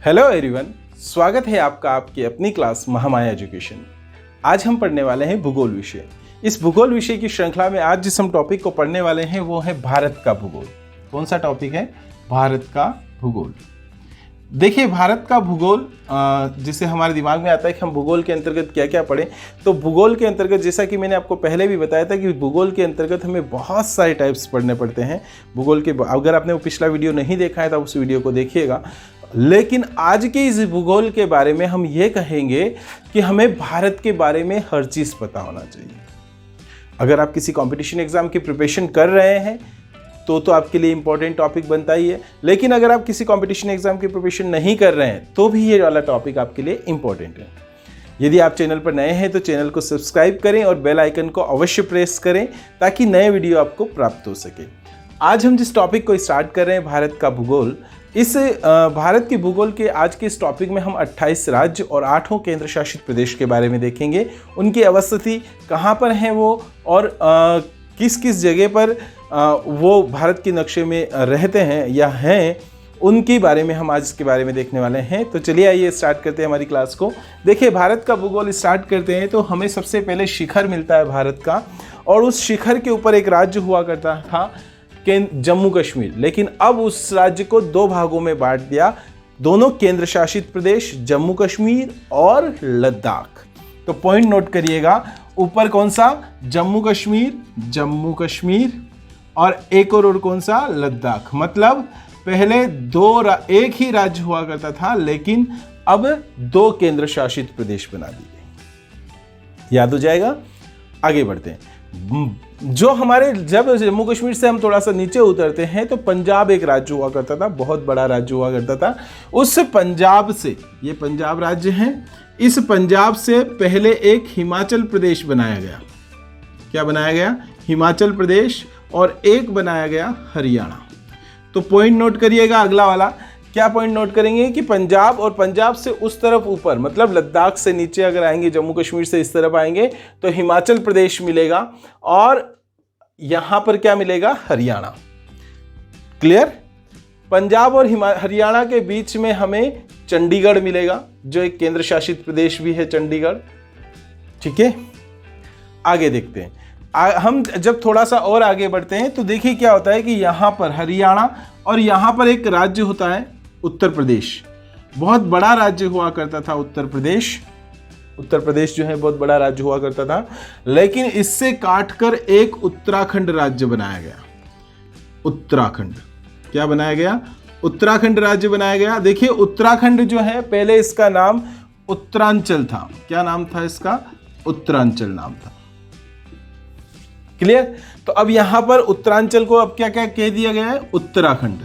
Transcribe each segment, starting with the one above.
Hello everyone, स्वागत है आपका आपकी अपनी क्लास महामाया एजुकेशन। आज हम पढ़ने वाले हैं भूगोल विषय। इस भूगोल विषय की श्रृंखला में आज जिस हम टॉपिक को पढ़ने वाले हैं वो है भारत का भूगोल। कौन सा टॉपिक है? भारत का भूगोल। देखिए, भारत का भूगोल जिसे हमारे दिमाग में आता है कि हम भूगोल के अंतर्गत क्या क्या पढ़ें, तो भूगोल के अंतर्गत जैसा कि मैंने आपको पहले भी बताया था कि भूगोल के अंतर्गत हमें बहुत सारे टाइप्स पढ़ने पड़ते हैं भूगोल के। अगर आपने वो पिछला वीडियो नहीं देखा है तो उस वीडियो को देखिएगा। लेकिन आज के इस भूगोल के बारे में हम ये कहेंगे कि हमें भारत के बारे में हर चीज़ पता होना चाहिए। अगर आप किसी कंपटीशन एग्जाम की प्रिपरेशन कर रहे हैं तो आपके लिए इंपॉर्टेंट टॉपिक बनता ही है। लेकिन अगर आप किसी कंपटीशन एग्जाम की प्रिपरेशन नहीं कर रहे हैं तो भी ये वाला टॉपिक आपके लिए इंपॉर्टेंट है। यदि आप चैनल पर नए हैं तो चैनल को सब्सक्राइब करें और बेल आइकन को अवश्य प्रेस करें ताकि नए वीडियो आपको प्राप्त हो सके। आज हम जिस टॉपिक को स्टार्ट कर रहे हैं, भारत का भूगोल, इस भारत के भूगोल के आज के इस टॉपिक में हम 28 राज्य और 8 केंद्र शासित प्रदेश के बारे में देखेंगे। उनकी अवस्थिति कहाँ पर हैं वो, और किस किस जगह पर वो भारत के नक्शे में रहते हैं या हैं, उनके बारे में हम आज इसके बारे में देखने वाले हैं। तो चलिए आइए स्टार्ट करते हैं हमारी क्लास को। देखिए, भारत का भूगोल स्टार्ट करते हैं तो हमें सबसे पहले शिखर मिलता है भारत का, और उस शिखर के ऊपर एक राज्य हुआ करता था जम्मू कश्मीर। लेकिन अब उस राज्य को दो भागों में बांट दिया, दोनों केंद्र शासित प्रदेश जम्मू कश्मीर और लद्दाख। तो पॉइंट नोट करिएगा, ऊपर कौन सा? जम्मू कश्मीर, और एक और कौन सा? लद्दाख। मतलब पहले एक ही राज्य हुआ करता था, लेकिन अब 2 केंद्र शासित प्रदेश बना दिए। याद हो जाएगा? आगे बढ़ते हैं। जब जम्मू कश्मीर से हम थोड़ा सा नीचे उतरते हैं तो पंजाब एक राज्य हुआ करता था, बहुत बड़ा राज्य हुआ करता था। उस पंजाब से, ये पंजाब राज्य है, इस पंजाब से पहले एक हिमाचल प्रदेश बनाया गया। क्या बनाया गया? हिमाचल प्रदेश। और एक बनाया गया हरियाणा। तो पॉइंट नोट करिएगा अगला वाला। क्या पॉइंट नोट करेंगे कि पंजाब, और पंजाब से उस तरफ ऊपर, मतलब लद्दाख से नीचे अगर आएंगे, जम्मू कश्मीर से इस तरफ आएंगे तो हिमाचल प्रदेश मिलेगा, और यहां पर क्या मिलेगा? हरियाणा। क्लियर? पंजाब और हरियाणा के बीच में हमें चंडीगढ़ मिलेगा, जो एक केंद्र शासित प्रदेश भी है, चंडीगढ़। ठीक है, आगे देखते हैं। हम जब थोड़ा सा और आगे बढ़ते हैं तो देखिए क्या होता है कि यहां पर हरियाणा, और यहां पर एक राज्य होता है उत्तर प्रदेश। बहुत बड़ा राज्य हुआ करता था उत्तर प्रदेश। उत्तर प्रदेश जो है बहुत बड़ा राज्य हुआ करता था, लेकिन इससे काटकर एक उत्तराखंड राज्य बनाया गया। उत्तराखंड। क्या बनाया गया? उत्तराखंड राज्य बनाया गया। देखिए, उत्तराखंड जो है, पहले इसका नाम उत्तरांचल था। क्या नाम था इसका? उत्तरांचल नाम था। क्लियर? तो अब यहां पर उत्तरांचल को अब क्या क्या कह दिया गया है? उत्तराखंड।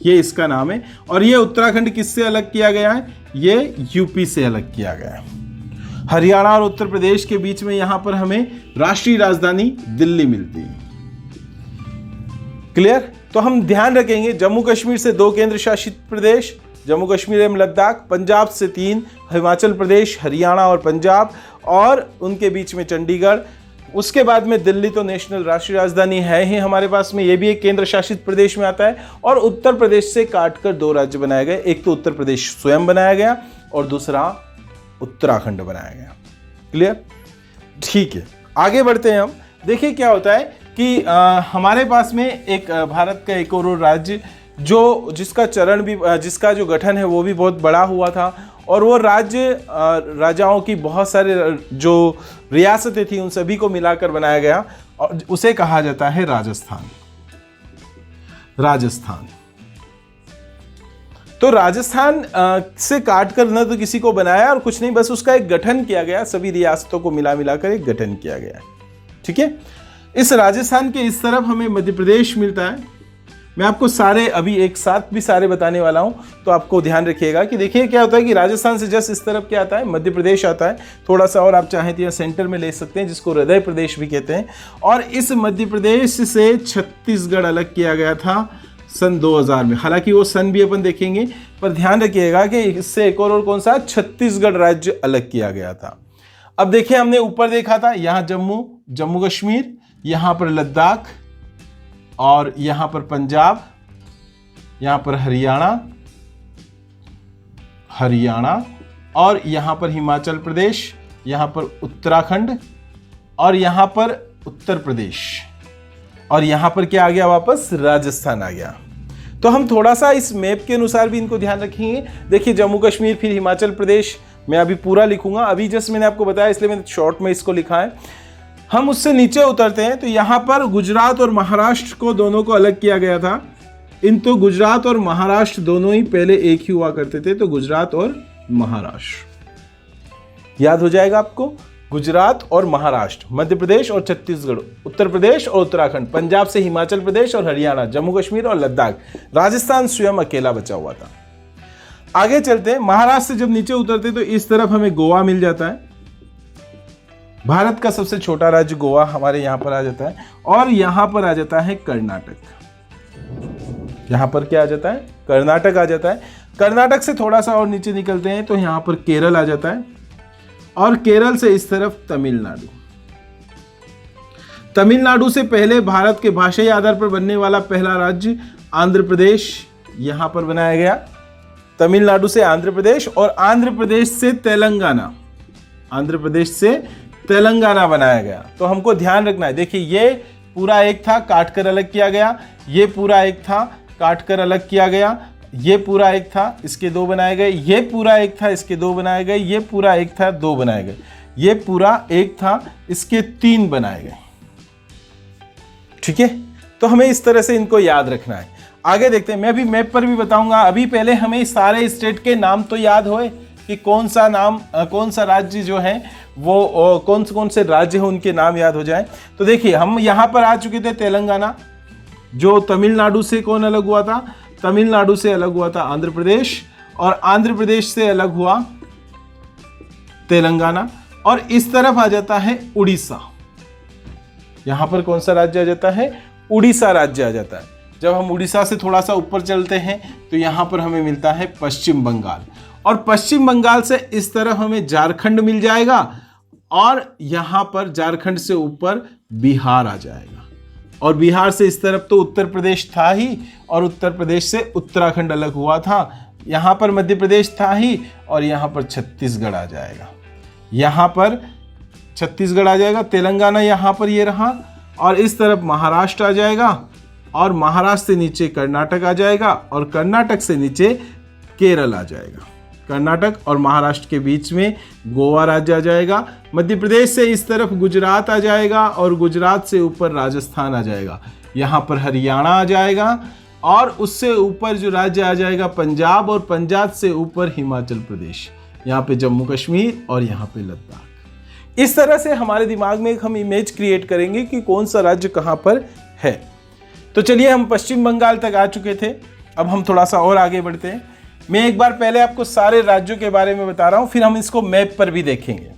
ये इसका नाम है। और ये उत्तराखंड किससे अलग किया गया है? ये यूपी से अलग किया गया है। हरियाणा और उत्तर प्रदेश के बीच में यहां पर हमें राष्ट्रीय राजधानी दिल्ली मिलती है। क्लियर? तो हम ध्यान रखेंगे, जम्मू कश्मीर से 2 केंद्र शासित प्रदेश, जम्मू कश्मीर एवं लद्दाख। पंजाब से 3, हिमाचल प्रदेश, हरियाणा और पंजाब, और उनके बीच में चंडीगढ़। उसके बाद में दिल्ली तो नेशनल राष्ट्रीय राजधानी है ही हमारे पास में, ये भी एक केंद्र शासित प्रदेश में आता है। और उत्तर प्रदेश से काटकर 2 राज्य बनाए गए, एक तो उत्तर प्रदेश स्वयं बनाया गया और दूसरा उत्तराखंड बनाया गया। क्लियर? ठीक है, आगे बढ़ते हैं हम। देखिए क्या होता है कि हमारे पास में एक भारत का एक और राज्य जिसका जो गठन है वो भी बहुत बड़ा हुआ था, और वो राज्य राजाओं की बहुत सारे जो रियासतें थी उन सभी को मिलाकर बनाया गया, और उसे कहा जाता है राजस्थान। तो राजस्थान से काटकर न तो किसी को बनाया और कुछ नहीं, बस उसका एक गठन किया गया, सभी रियासतों को मिलाकर एक गठन किया गया। ठीक है, इस राजस्थान के इस तरफ हमें मध्य प्रदेश मिलता है। मैं आपको सारे अभी एक साथ भी सारे बताने वाला हूं, तो आपको ध्यान रखिएगा कि देखिए क्या होता है कि राजस्थान से जस्ट इस तरफ क्या आता है? मध्य प्रदेश आता है। थोड़ा सा और आप चाहें तो यहाँ सेंटर में ले सकते हैं, जिसको हृदय प्रदेश भी कहते हैं। और इस मध्य प्रदेश से छत्तीसगढ़ अलग किया गया था सन 2000 में। हालांकि वो सन भी अपन देखेंगे, पर ध्यान रखिएगा कि इससे एक और कौन सा? छत्तीसगढ़ राज्य अलग किया गया था। अब देखिए, हमने ऊपर देखा था, यहाँ जम्मू कश्मीर, यहाँ पर लद्दाख, और यहाँ पर पंजाब, यहाँ पर हरियाणा, हरियाणा, और यहाँ पर हिमाचल प्रदेश, यहाँ पर उत्तराखंड, और यहाँ पर उत्तर प्रदेश, और यहाँ पर क्या आ गया, वापस राजस्थान आ गया। तो हम थोड़ा सा इस मैप के अनुसार भी इनको ध्यान रखेंगे। देखिए जम्मू कश्मीर, फिर हिमाचल प्रदेश, मैं अभी पूरा लिखूंगा, अभी जस्ट मैंने आपको बताया इसलिए मैंने शॉर्ट में इसको लिखा है। हम उससे नीचे उतरते हैं तो यहाँ पर गुजरात और महाराष्ट्र को दोनों को अलग किया गया था। तो गुजरात और महाराष्ट्र दोनों ही पहले एक ही हुआ करते थे, तो गुजरात और महाराष्ट्र याद हो जाएगा आपको। गुजरात और महाराष्ट्र, मध्य प्रदेश और छत्तीसगढ़, उत्तर प्रदेश और उत्तराखंड, पंजाब से हिमाचल प्रदेश और हरियाणा, जम्मू कश्मीर और लद्दाख, राजस्थान स्वयं अकेला बचा हुआ था। आगे चलते हैं, महाराष्ट्र से जब नीचे उतरते तो इस तरफ हमें गोवा मिल जाता है। भारत का सबसे छोटा राज्य गोवा हमारे यहां पर आ जाता है, और यहां पर आ जाता है कर्नाटक। यहां पर क्या आ जाता है, कर्नाटक आ जाता है। कर्नाटक से थोड़ा सा और नीचे निकलते हैं तो यहां पर केरल आ जाता है, और केरल से इस तरफ तमिलनाडु। तमिलनाडु से पहले भारत के भाषाई आधार पर बनने वाला पहला राज्य आंध्र प्रदेश यहां पर बनाया गया। तमिलनाडु से आंध्र प्रदेश, और आंध्र प्रदेश से तेलंगाना, आंध्र प्रदेश से तेलंगाना बनाया गया। तो हमको ध्यान रखना है, देखिए ये पूरा एक था, काटकर अलग किया गया, ये पूरा एक था, काटकर अलग किया गया, ये पूरा एक था, इसके दो बनाए गए, ये पूरा एक था, इसके दो बनाए गए, ये पूरा एक था, दो बनाए गए, ये पूरा एक था, इसके तीन बनाए गए। ठीक है, तो हमें इस तरह से इनको याद रखना है। आगे देखते हैं, मैं अभी मैप पर भी बताऊंगा। अभी पहले हमें सारे स्टेट के नाम तो याद होए कि कौन सा नाम, कौन सा राज्य जो है वो कौन से राज्य हैं उनके नाम याद हो जाए। तो देखिए हम यहाँ पर आ चुके थे तेलंगाना, जो तमिलनाडु से कौन अलग हुआ था, तमिलनाडु से अलग हुआ था आंध्र प्रदेश, और आंध्र प्रदेश से अलग हुआ तेलंगाना, और इस तरफ आ जाता है उड़ीसा। यहां पर कौन सा राज्य आ जाता है, उड़ीसा राज्य आ जाता है। जब हम उड़ीसा से थोड़ा सा ऊपर चलते हैं तो यहां पर हमें मिलता है पश्चिम बंगाल, और पश्चिम बंगाल से इस तरफ हमें झारखंड मिल जाएगा, और यहां पर झारखंड से ऊपर बिहार आ जाएगा, और बिहार से इस तरफ तो उत्तर प्रदेश था ही, और उत्तर प्रदेश से उत्तराखंड अलग हुआ था। यहाँ पर मध्य प्रदेश था ही, और यहाँ पर छत्तीसगढ़ आ जाएगा, यहाँ पर छत्तीसगढ़ आ जाएगा, तेलंगाना यहाँ पर ये रहा, और इस तरफ महाराष्ट्र आ जाएगा, और महाराष्ट्र से नीचे कर्नाटक आ जाएगा, और कर्नाटक से नीचे केरल आ जाएगा। कर्नाटक और महाराष्ट्र के बीच में गोवा राज्य आ जाएगा। मध्य प्रदेश से इस तरफ गुजरात आ जाएगा, और गुजरात से ऊपर राजस्थान आ जाएगा। यहाँ पर हरियाणा आ जाएगा, और उससे ऊपर जो राज्य आ जाएगा पंजाब, और पंजाब से ऊपर हिमाचल प्रदेश, यहाँ पे जम्मू कश्मीर, और यहाँ पे लद्दाख। इस तरह से हमारे दिमाग में हम इमेज क्रिएट करेंगे कि कौन सा राज्य कहाँ पर है। तो चलिए हम पश्चिम बंगाल तक आ चुके थे, अब हम थोड़ा सा और आगे बढ़ते हैं। मैं एक बार पहले आपको सारे राज्यों के बारे में बता रहा हूँ, फिर हम इसको मैप पर भी देखेंगे,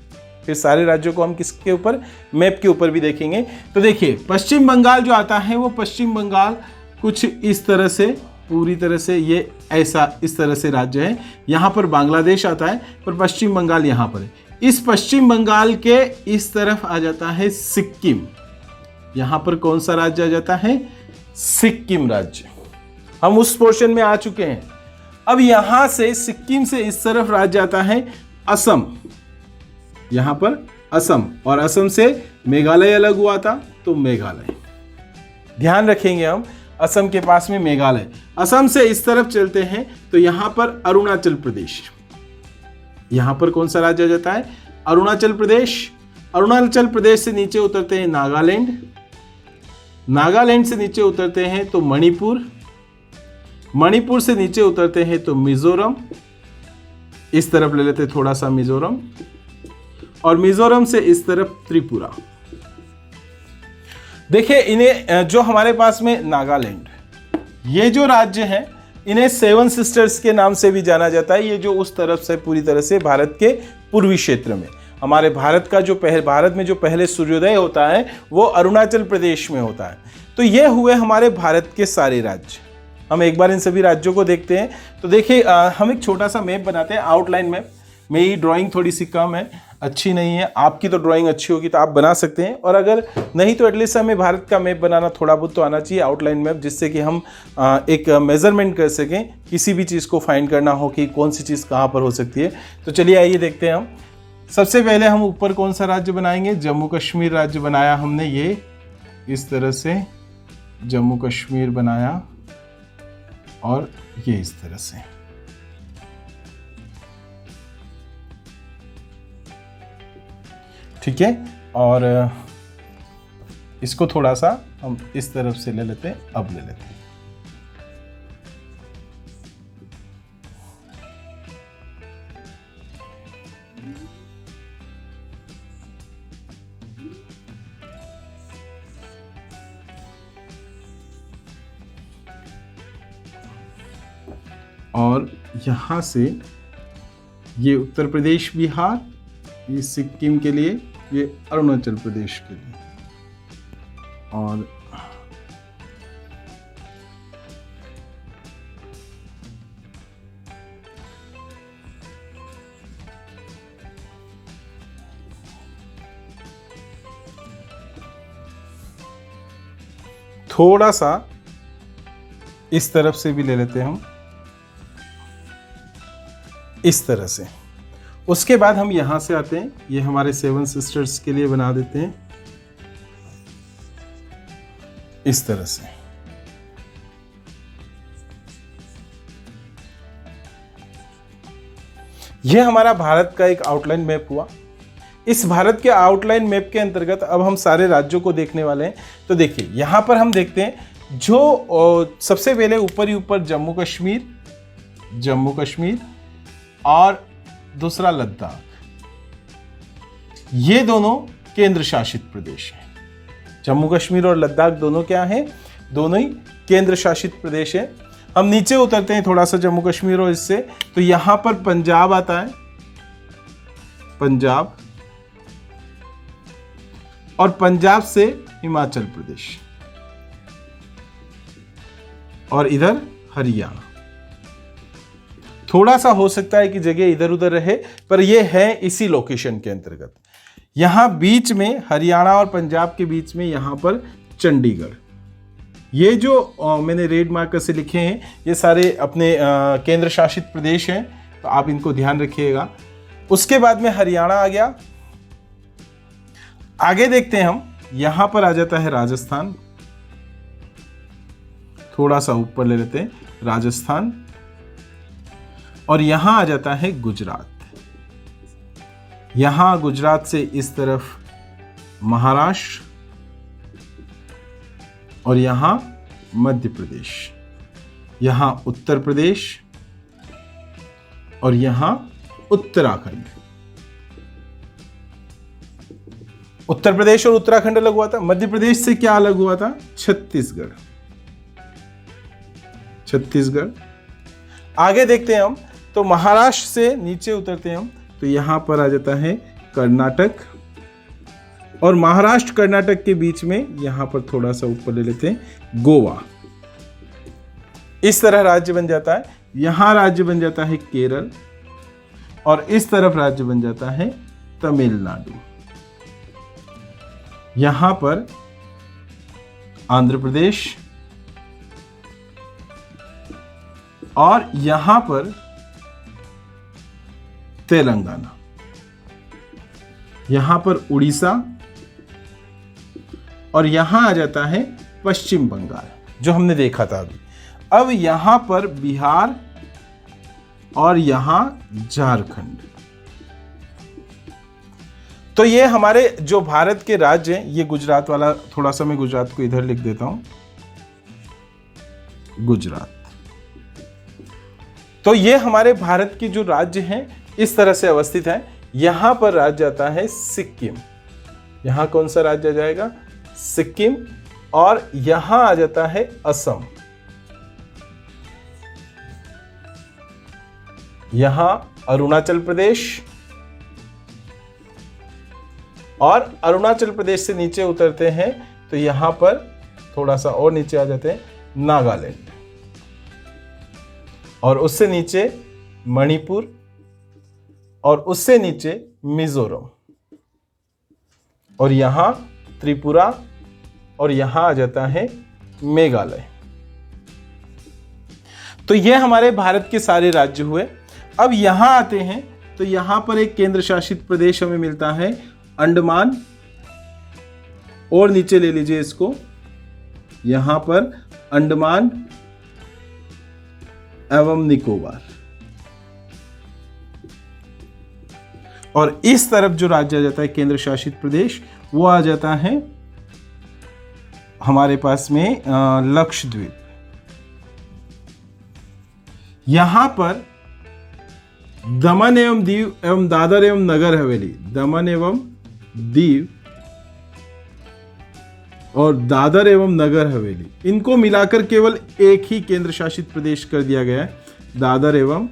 फिर सारे राज्यों को हम किसके ऊपर, मैप के ऊपर भी देखेंगे। तो देखिए पश्चिम बंगाल जो आता है वो पश्चिम बंगाल कुछ इस तरह से, पूरी तरह से ये ऐसा इस तरह से राज्य है। यहाँ पर बांग्लादेश आता है, पर पश्चिम बंगाल यहाँ पर है। इस पश्चिम बंगाल के इस तरफ आ जाता है सिक्किम। यहाँ पर कौन सा राज्य आ जाता है, सिक्किम राज्य। हम उस पोर्शन में आ चुके हैं। अब यहां से सिक्किम से इस तरफ राज्य आता है असम, यहां पर असम, और असम से मेघालय अलग हुआ था, तो मेघालय ध्यान रखेंगे हम, असम के पास में मेघालय। असम से इस तरफ चलते हैं तो यहां पर अरुणाचल प्रदेश, यहां पर कौन सा राज्य आ जाता है, अरुणाचल प्रदेश। अरुणाचल प्रदेश से नीचे उतरते हैं नागालैंड, नागालैंड से नीचे उतरते हैं तो मणिपुर, मणिपुर से नीचे उतरते हैं तो मिजोरम, इस तरफ ले लेते हैं थोड़ा सा मिजोरम, और मिजोरम से इस तरफ त्रिपुरा। देखिए इन्हें जो हमारे पास में नागालैंड, ये जो राज्य हैं इन्हें सेवन सिस्टर्स के नाम से भी जाना जाता है। ये जो उस तरफ से पूरी तरह से भारत के पूर्वी क्षेत्र में, हमारे भारत का जो भारत में जो पहले सूर्योदय होता है वो अरुणाचल प्रदेश में होता है। तो ये हुए हमारे भारत के सारे राज्य। हम एक बार इन सभी राज्यों को देखते हैं। तो देखिए हम एक छोटा सा मैप बनाते हैं, आउटलाइन मैप। मेरी ड्राइंग थोड़ी सी कम है, अच्छी नहीं है, आपकी तो ड्राइंग अच्छी होगी तो आप बना सकते हैं, और अगर नहीं तो एटलीस्ट हमें भारत का मैप बनाना थोड़ा बहुत तो आना चाहिए, आउटलाइन मैप, जिससे कि हम एक मेज़रमेंट कर सकें, किसी भी चीज़ को फाइंड करना हो कि कौन सी चीज़ कहाँ पर हो सकती है। तो चलिए आइए देखते हैं हम। सबसे पहले हम ऊपर कौन सा राज्य बनाएंगे, जम्मू कश्मीर राज्य बनाया हमने, ये इस तरह से जम्मू कश्मीर बनाया, और ये इस तरह से। ठीक है, और इसको थोड़ा सा हम इस तरफ से ले लेते हैं, अब ले लेते हैं। और यहाँ से ये उत्तर प्रदेश, बिहार, ये सिक्किम के लिए, ये अरुणाचल प्रदेश के लिए, और थोड़ा सा इस तरफ से भी ले लेते हैं हम, इस तरह से। उसके बाद हम यहां से आते हैं, ये हमारे 7 सिस्टर्स के लिए बना देते हैं इस तरह से। यह हमारा भारत का एक आउटलाइन मैप हुआ। इस भारत के आउटलाइन मैप के अंतर्गत अब हम सारे राज्यों को देखने वाले हैं। तो देखिए यहां पर हम देखते हैं, जो सबसे पहले ऊपर ही ऊपर जम्मू कश्मीर और दूसरा लद्दाख, ये दोनों केंद्र शासित प्रदेश हैं। जम्मू कश्मीर और लद्दाख दोनों क्या हैं, दोनों ही केंद्र शासित प्रदेश हैं। हम नीचे उतरते हैं थोड़ा सा जम्मू कश्मीर और इससे, तो यहां पर पंजाब आता है, पंजाब, और पंजाब से हिमाचल प्रदेश, और इधर हरियाणा। थोड़ा सा हो सकता है कि जगह इधर उधर रहे, पर यह है इसी लोकेशन के अंतर्गत। यहां बीच में हरियाणा और पंजाब के बीच में यहां पर चंडीगढ़, ये जो मैंने रेड मार्कर से लिखे हैं, ये सारे अपने केंद्र शासित प्रदेश हैं, तो आप इनको ध्यान रखिएगा। उसके बाद में हरियाणा आ गया। आगे देखते हैं हम, यहां पर आ जाता है राजस्थान, थोड़ा सा ऊपर ले लेते हैं राजस्थान, और यहां आ जाता है गुजरात। यहां गुजरात से इस तरफ महाराष्ट्र, और यहां मध्य प्रदेश, यहां उत्तर प्रदेश, और यहां उत्तराखंड। उत्तर प्रदेश और उत्तराखंड अलग हुआ था। मध्य प्रदेश से क्या अलग हुआ था, छत्तीसगढ़। आगे देखते हैं हम, तो महाराष्ट्र से नीचे उतरते हैं हम, तो यहां पर आ जाता है कर्नाटक, और महाराष्ट्र कर्नाटक के बीच में यहां पर थोड़ा सा ऊपर ले लेते हैं गोवा। इस तरह राज्य बन जाता है। यहां राज्य बन जाता है केरल, और इस तरफ राज्य बन जाता है तमिलनाडु। यहां पर आंध्र प्रदेश, और यहां पर तेलंगाना, यहां पर उड़ीसा, और यहां आ जाता है पश्चिम बंगाल, जो हमने देखा था अभी। अब यहां पर बिहार, और यहां झारखंड। तो ये हमारे जो भारत के राज्य हैं, ये गुजरात वाला, थोड़ा सा मैं गुजरात को इधर लिख देता हूं, गुजरात। तो ये हमारे भारत के जो राज्य हैं इस तरह से अवस्थित है। यहां पर राज्य आता है सिक्किम, यहां कौन सा राज्य आ जाएगा, सिक्किम, और यहां आ जाता है असम, यहां अरुणाचल प्रदेश, और अरुणाचल प्रदेश से नीचे उतरते हैं तो यहां पर थोड़ा सा और नीचे आ जाते हैं नागालैंड, और उससे नीचे मणिपुर, और उससे नीचे मिजोरम, और यहां त्रिपुरा, और यहां आ जाता है मेघालय। तो ये हमारे भारत के सारे राज्य हुए। अब यहां आते हैं तो यहां पर एक केंद्र शासित प्रदेश हमें मिलता है अंडमान, और नीचे ले लीजिए इसको, यहां पर अंडमान एवं निकोबार। और इस तरफ जो राज्य आ जाता है केंद्र शासित प्रदेश, वो आ जाता है हमारे पास में लक्षद्वीप। यहां पर दमन एवं दीव एवं दादर एवं नगर हवेली, दमन एवं दीव और दादर एवं नगर हवेली, इनको मिलाकर केवल एक ही केंद्र शासित प्रदेश कर दिया गया है, दादर एवं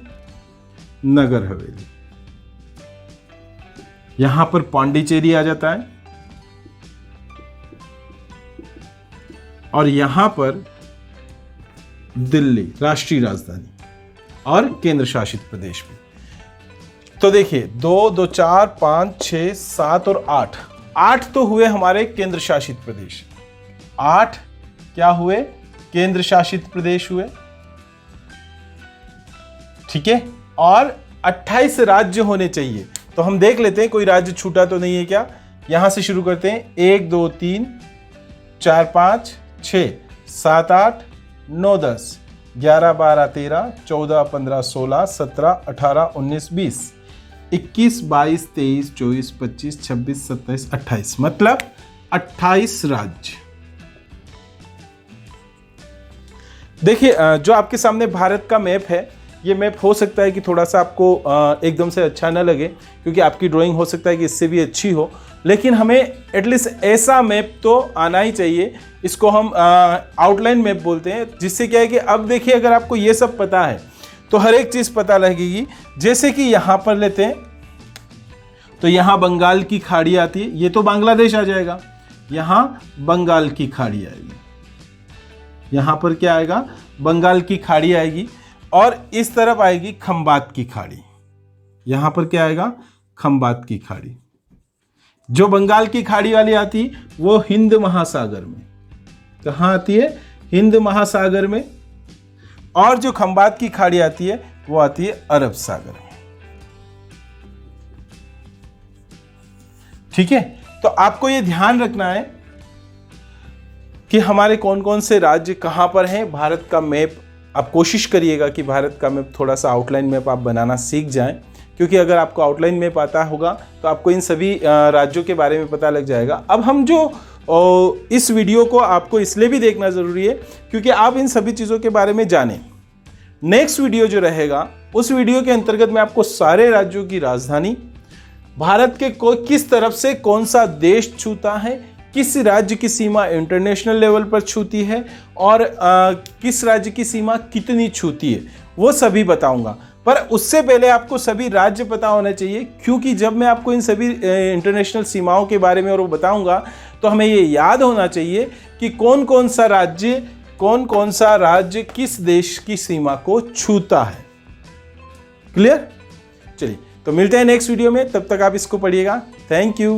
नगर हवेली। यहां पर पांडिचेरी आ जाता है, और यहां पर दिल्ली राष्ट्रीय राजधानी और केंद्र शासित प्रदेश भी। तो देखिए 2, 2, 4, 5, 6, 7 और 8, 8 तो हुए हमारे केंद्र शासित प्रदेश। 8 क्या हुए? केंद्र शासित प्रदेश हुए, ठीक है। और 28 राज्य होने चाहिए। तो हम देख लेते हैं कोई राज्य छूटा तो नहीं है क्या। यहां से शुरू करते हैं, 1, 2, 3, 4, 5, 6, 7, 8, 9, 10, 11, 12, 13, 14, 15, 16, 17, 18, 19, 20, 21, 22, 23, 24, 25, 26, 27, 28, मतलब 28 राज्य। देखिए जो आपके सामने भारत का मैप है, ये मैप हो सकता है कि थोड़ा सा आपको एकदम से अच्छा ना लगे, क्योंकि आपकी ड्राइंग हो सकता है कि इससे भी अच्छी हो, लेकिन हमें एटलीस्ट ऐसा मैप तो आना ही चाहिए। इसको हम आउटलाइन मैप बोलते हैं, जिससे क्या है कि अब देखिए अगर आपको ये सब पता है तो हर एक चीज़ पता लगेगी। जैसे कि यहाँ पर लेते हैं तो यहाँ बंगाल की खाड़ी आती है, ये तो बांग्लादेश आ जाएगा, यहाँ बंगाल की खाड़ी आएगी, यहाँ पर क्या आएगा? बंगाल की खाड़ी आएगी, और इस तरफ आएगी खंबात की खाड़ी। यहाँ पर क्या आएगा? खंबात की खाड़ी। जो बंगाल की खाड़ी वाली आती है वो हिंद महासागर में, कहाँ आती है? हिंद महासागर में। और जो खंबात की खाड़ी आती है वो आती है अरब सागर में, ठीक है। तो आपको ये ध्यान रखना है कि हमारे कौन कौन से राज्य कहां पर हैं। भारत का मैप आप कोशिश करिएगा कि भारत का मैप थोड़ा सा आउटलाइन मैप आप बनाना सीख जाएं, क्योंकि अगर आपको आउटलाइन मैप आता होगा तो आपको इन सभी राज्यों के बारे में पता लग जाएगा। अब हम जो इस वीडियो को आपको इसलिए भी देखना ज़रूरी है क्योंकि आप इन सभी चीज़ों के बारे में जानें। नेक्स्ट वीडियो जो रहेगा, उस वीडियो के अंतर्गत मैं आपको सारे राज्यों की राजधानी, भारत के किस तरफ से कौन सा देश छूता है, किस राज्य की सीमा इंटरनेशनल लेवल पर छूती है, और किस राज्य की सीमा कितनी छूती है, वो सभी बताऊंगा। पर उससे पहले आपको सभी राज्य पता होने चाहिए, क्योंकि जब मैं आपको इन सभी इंटरनेशनल सीमाओं के बारे में और वो बताऊंगा तो हमें ये याद होना चाहिए कि कौन कौन सा राज्य किस देश की सीमा को छूता है। क्लियर? चलिए, तो मिलते हैं नेक्स्ट वीडियो में, तब तक आप इसको पढ़िएगा। Thank you.